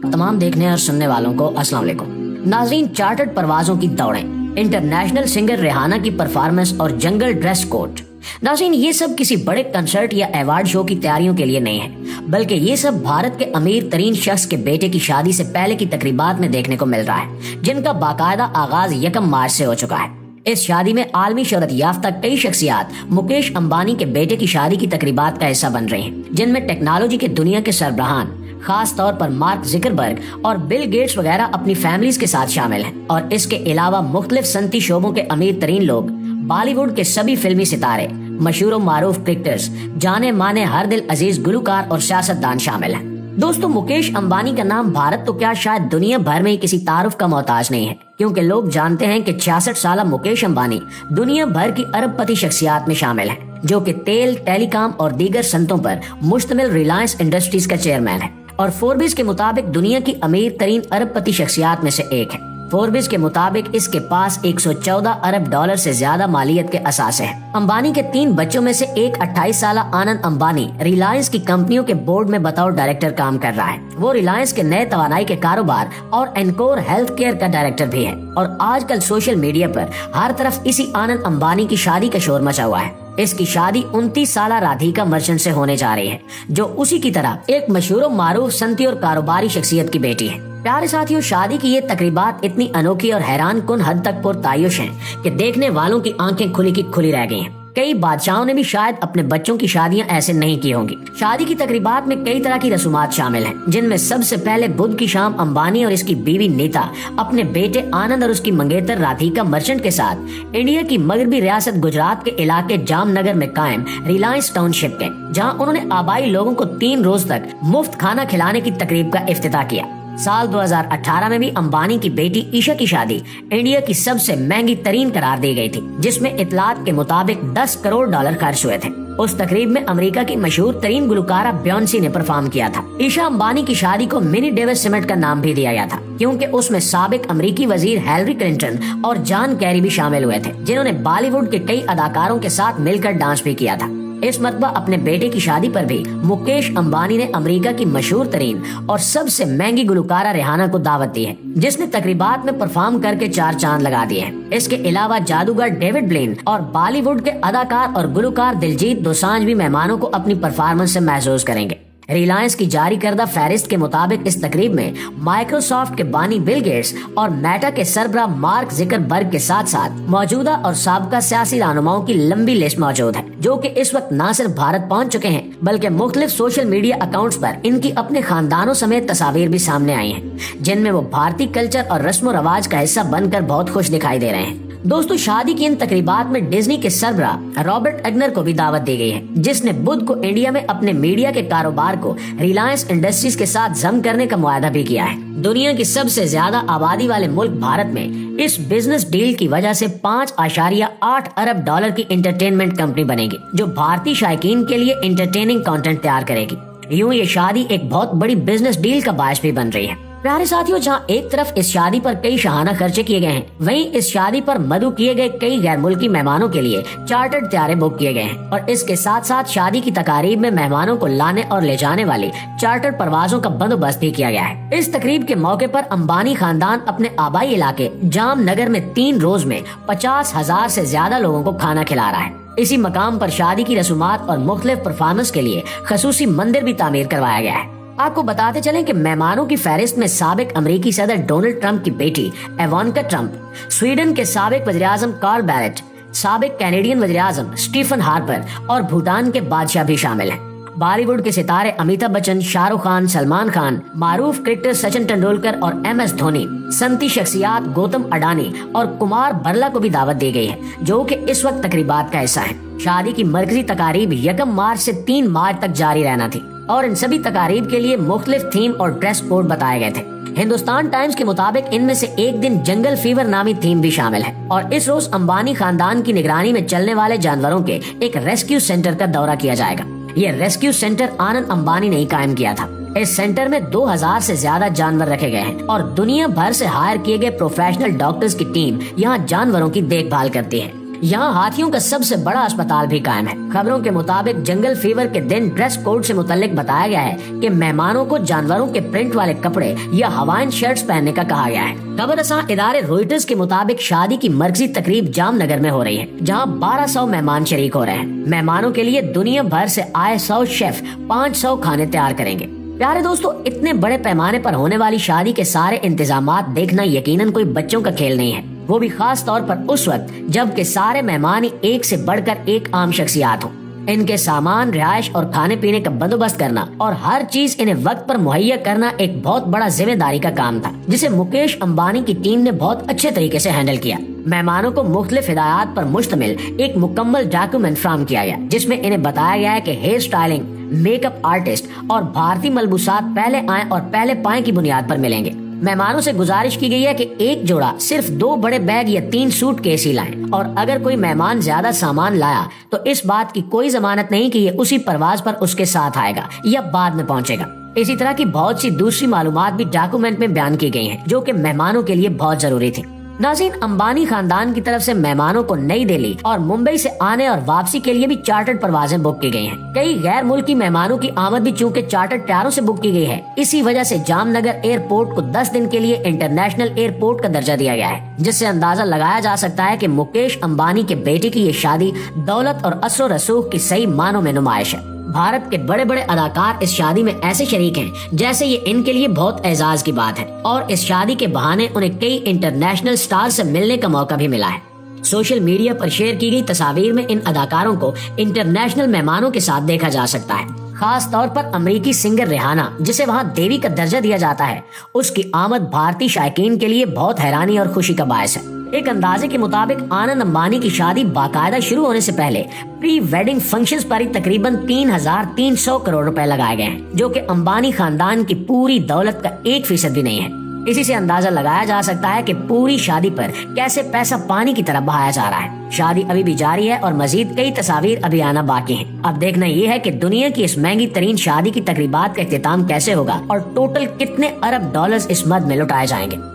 तमाम देखने और सुनने वालों को अस्सलाम वालेकुम। नाज़रीन, चार्टर्ड परवाजों की दौड़ें, इंटरनेशनल सिंगर रिहाना की परफॉर्मेंस और जंगल ड्रेस कोड। नाज़रीन, ये सब किसी बड़े कंसर्ट या अवार्ड शो की तैयारियों के लिए नहीं है, बल्कि ये सब भारत के अमीर तरीन शख्स के बेटे की शादी से पहले की तकरीबात में देखने को मिल रहा है, जिनका बाकायदा आगाज 1 मार्च से हो चुका है। इस शादी में आलमी शोहरत याफ्ता कई शख्सियात मुकेश अंबानी के बेटे की शादी की तकरीबात का हिस्सा बन रहे हैं, जिनमें टेक्नोलॉजी के दुनिया के सरबराहान खास तौर पर मार्क ज़ुकरबर्ग और बिल गेट्स वगैरह अपनी फैमिलीज के साथ शामिल हैं। और इसके अलावा मुख्तलिफ सनती शोबों के अमीर तरीन लोग, बॉलीवुड के सभी फिल्मी सितारे, मशहूर मारूफ क्रिकेटर्स, जाने माने हर दिल अजीज गुलकार और सियासतदान शामिल हैं। दोस्तों, मुकेश अंबानी का नाम भारत तो क्या शायद दुनिया भर में ही किसी तारुफ का मोहताज नहीं है, क्योंकि लोग जानते हैं कि 66 साल मुकेश अंबानी दुनिया भर की अरबपति शख्सियात में शामिल है, जो कि तेल, टेलीकॉम और दीगर सनतों पर मुश्तमिल रिलायंस इंडस्ट्रीज का चेयरमैन है और फोर्ब्स के मुताबिक दुनिया की अमीर तरीन अरबपति शख्सियात में से एक है। फोर्ब्स के मुताबिक इसके पास 114 अरब डॉलर से ज्यादा मालियत के असासे हैं। अंबानी के 3 बच्चों में से एक 28 साल आनंद अंबानी रिलायंस की कंपनियों के बोर्ड में बतौर डायरेक्टर काम कर रहा है। वो रिलायंस के नए तवानाई के कारोबार और एनकोर हेल्थ केयर का डायरेक्टर भी है। और आजकल सोशल मीडिया पर हर तरफ इसी आनंद अंबानी की शादी का शोर मचा हुआ है। इसकी शादी 29 साल राधिका मर्चेंट से होने जा रही है, जो उसी की तरह एक मशहूर मारूफ सनती और कारोबारी शख्सियत की बेटी है। प्यारे साथियों, शादी की ये तकरीबात इतनी अनोखी और हैरान कुन हद तक पुरतायुश हैं कि देखने वालों की आंखें खुली की खुली रह गई हैं। कई बादशाहों ने भी शायद अपने बच्चों की शादियां ऐसे नहीं की होंगी। शादी की तकरीबात में कई तरह की रसूमात शामिल हैं, जिनमें सबसे पहले बुध की शाम अंबानी और इसकी बीवी नीता अपने बेटे आनंद और उसकी मंगेतर राधिका मर्चेंट के साथ इंडिया की मगरबी रियासत गुजरात के इलाके जामनगर में कायम रिलायंस टाउनशिप के, जहां उन्होंने आबाई लोगों को 3 रोज तक मुफ्त खाना खिलाने की तकरीब का इफ्तिताह किया। साल 2018 में भी अंबानी की बेटी ईशा की शादी इंडिया की सबसे महंगी तरीन करार दी गई थी, जिसमें इतलात के मुताबिक 10 करोड़ डॉलर खर्च हुए थे। उस तकरीब में अमेरिका की मशहूर तरीन गुलकारा बियोंसी ने परफॉर्म किया था। ईशा अंबानी की शादी को मिनी डेविस समिट का नाम भी दिया गया था, क्योंकि उसमें साबिक अमेरिकी वजीर हिलरी क्लिंटन और जॉन कैरी भी शामिल हुए थे, जिन्होंने बॉलीवुड के कई अदाकारों के साथ मिलकर डांस भी किया था। इस मरतबा अपने बेटे की शादी पर भी मुकेश अंबानी ने अमेरिका की मशहूर तरीन और सबसे महंगी गुलकारा रिहाना को दावत दी है, जिसने तकरीबात में परफॉर्म करके 4 चांद लगा दिए हैं। इसके अलावा जादूगर डेविड ब्लेन और बॉलीवुड के अदाकार और गुलकार दिलजीत दोसांझ भी मेहमानों को अपनी परफॉर्मेंस से महसूस करेंगे। रिलायंस की जारी करदा फहरिस्त के मुताबिक इस तकरीब में माइक्रोसॉफ्ट के बानी बिल गेट्स और मेटा के सरबरा मार्क ज़ुकरबर्ग के साथ साथ मौजूदा और साबका सियासी रहनुमाओं की लंबी लिस्ट मौजूद है, जो कि इस वक्त न सिर्फ भारत पहुंच चुके हैं, बल्कि मुख्तलिफ सोशल मीडिया अकाउंट्स पर इनकी अपने खानदानों समेत तस्वीर भी सामने आई हैं, जिनमें वो भारतीय कल्चर और रस्म व रवाज का हिस्सा बनकर बहुत खुश दिखाई दे रहे हैं। दोस्तों, शादी की इन तकरीबात में डिज्नी के सरबराह रॉबर्ट एग्नर को भी दावत दी गई है, जिसने बुध को इंडिया में अपने मीडिया के कारोबार को रिलायंस इंडस्ट्रीज के साथ जम करने का मुआहदा भी किया है। दुनिया की सबसे ज्यादा आबादी वाले मुल्क भारत में इस बिजनेस डील की वजह से 5.8 अरब डॉलर की एंटरटेनमेंट कंपनी बनेगी, जो भारतीय शायकीन के लिए एंटरटेनिंग कंटेंट तैयार करेगी। यूं ये शादी एक बहुत बड़ी बिजनेस डील का बायस भी बन रही है। प्यारे साथियों, जहां एक तरफ इस शादी पर कई शाहाना खर्चे किए गए हैं, वहीं इस शादी पर मदऊ किए गए कई गैर मुल्की मेहमानों के लिए चार्टर्ड तैयारे बुक किए गए हैं और इसके साथ साथ शादी की तकारीब में मेहमानों को लाने और ले जाने वाली चार्टर्ड परवाजों का बंदोबस्त भी किया गया है। इस तकरीब के मौके पर अंबानी खानदान अपने आबाई इलाके जामनगर में 3 रोज में 50,000 से ज्यादा लोगों को खाना खिला रहा है। इसी मकाम पर शादी की रसूमात और मुख्तलिफ परफॉर्मेंस के लिए खसूसी मंदिर भी तामीर करवाया गया है। आपको बताते चलें कि मेहमानों की फहरिस्त में साबिक अमेरिकी सदर डोनाल्ड ट्रंप की बेटी इवांका ट्रंप, स्वीडन के साबिक वज़ीर-ए-आज़म कार्ल बैरेट, साबिक कैनेडियन वज़ीर-ए-आज़म स्टीफन हार्पर और भूटान के बादशाह भी शामिल हैं। बॉलीवुड के सितारे अमिताभ बच्चन, शाहरुख खान, सलमान खान, मारूफ क्रिकेटर सचिन तेंदुलकर और MS धोनी, सनती शख्सियात गौतम अडानी और कुमार बरला को भी दावत दी गई है, जो कि इस वक्त तकरीबात का हिस्सा है। शादी की मरकजी तकारीब 1 मार्च से 3 मार्च तक जारी रहना थी और इन सभी तकारीब के लिए मुख्तलिफ थीम और ड्रेस कोड बताए गए थे। हिंदुस्तान टाइम्स के मुताबिक इनमें से एक दिन जंगल फीवर नामी थीम भी शामिल है और इस रोज अंबानी खानदान की निगरानी में चलने वाले जानवरों के एक रेस्क्यू सेंटर का दौरा किया जाएगा। ये रेस्क्यू सेंटर आनंद अंबानी ने ही कायम किया था। इस सेंटर में 2000 से ज्यादा जानवर रखे गए हैं और दुनिया भर से हायर किए गए प्रोफेशनल डॉक्टर्स की टीम यहाँ जानवरों की देखभाल करती है। यहाँ हाथियों का सबसे बड़ा अस्पताल भी कायम है। खबरों के मुताबिक जंगल फीवर के दिन ड्रेस कोड से मुतल्लिक बताया गया है कि मेहमानों को जानवरों के प्रिंट वाले कपड़े या हवाइन शर्ट्स पहनने का कहा गया है। खबरसां इदारे रॉयटर्स के मुताबिक शादी की मर्कजी तकरीब जामनगर में हो रही है, जहाँ 1200 मेहमान शरीक हो रहे हैं। मेहमानों के लिए दुनिया भर से आए 100 शेफ 500 खाने तैयार करेंगे। प्यारे दोस्तों, इतने बड़े पैमाने पर होने वाली शादी के सारे इंतजामात देखना यकीनन कोई बच्चों का खेल नहीं है, वो भी खास तौर पर उस वक्त जब के सारे मेहमान एक से बढ़कर एक आम शख्सियात हो। इनके सामान, रिहाइश और खाने पीने का बंदोबस्त करना और हर चीज इन्हें वक्त पर मुहैया करना एक बहुत बड़ा जिम्मेदारी का काम था, जिसे मुकेश अंबानी की टीम ने बहुत अच्छे तरीके से हैंडल किया। मेहमानों को मुख्तलिफ हिदायत पर मुश्तमिल एक मुकम्मल डॉक्यूमेंट फ्राहम किया गया, जिसमें इन्हें बताया गया है कि हेयर स्टाइलिंग, मेकअप आर्टिस्ट और भारतीय मलबूसात पहले आए और पहले पाए की बुनियाद पर मिलेंगे। मेहमानों से गुजारिश की गई है कि एक जोड़ा सिर्फ 2 बड़े बैग या 3 सूटकेस ही लाएं, और अगर कोई मेहमान ज्यादा सामान लाया तो इस बात की कोई जमानत नहीं कि ये उसी परवाज पर उसके साथ आएगा या बाद में पहुंचेगा। इसी तरह की बहुत सी दूसरी मालूमात भी डॉक्यूमेंट में बयान की गई हैं, जो कि मेहमानों के लिए बहुत जरूरी थी। नाज़रीन, अंबानी खानदान की तरफ से मेहमानों को नई दिल्ली और मुंबई से आने और वापसी के लिए भी चार्टर्ड परवाजें बुक की गई हैं। कई गैर मुल्की मेहमानों की आमद भी चूंकि चार्टर्ड टायरों से बुक की गई है, इसी वजह से जामनगर एयरपोर्ट को 10 दिन के लिए इंटरनेशनल एयरपोर्ट का दर्जा दिया गया है, जिससे अंदाजा लगाया जा सकता है कि मुकेश अंबानी के बेटे की ये शादी दौलत और असर रसूख की सही मानों में नुमाइश है। भारत के बड़े बड़े अदाकार इस शादी में ऐसे शरीक हैं जैसे ये इनके लिए बहुत एजाज की बात है, और इस शादी के बहाने उन्हें कई इंटरनेशनल स्टार से मिलने का मौका भी मिला है। सोशल मीडिया पर शेयर की गई तस्वीर में इन अदाकारों को इंटरनेशनल मेहमानों के साथ देखा जा सकता है। खास तौर पर अमेरिकी सिंगर रिहाना, जिसे वहाँ देवी का दर्जा दिया जाता है, उसकी आमद भारतीय शायकीन के लिए बहुत हैरानी और खुशी का बायस है। एक अंदाजे के मुताबिक आनंद अंबानी की शादी बाकायदा शुरू होने से पहले प्री वेडिंग फंक्शंस पर ही तकरीबन 3300 करोड़ रुपए लगाए गए हैं, जो कि अंबानी खानदान की पूरी दौलत का 1% भी नहीं है। इसी से अंदाजा लगाया जा सकता है कि पूरी शादी पर कैसे पैसा पानी की तरह बहाया जा रहा है। शादी अभी भी जारी है और मजीद कई तस्वीर अभी आना बाकी हैं। अब देखना ये है कि दुनिया की इस महंगी तरीन शादी की तकरीबात का इख्तिताम कैसे होगा और टोटल कितने अरब डॉलर्स इस मद में लुटाए जाएंगे।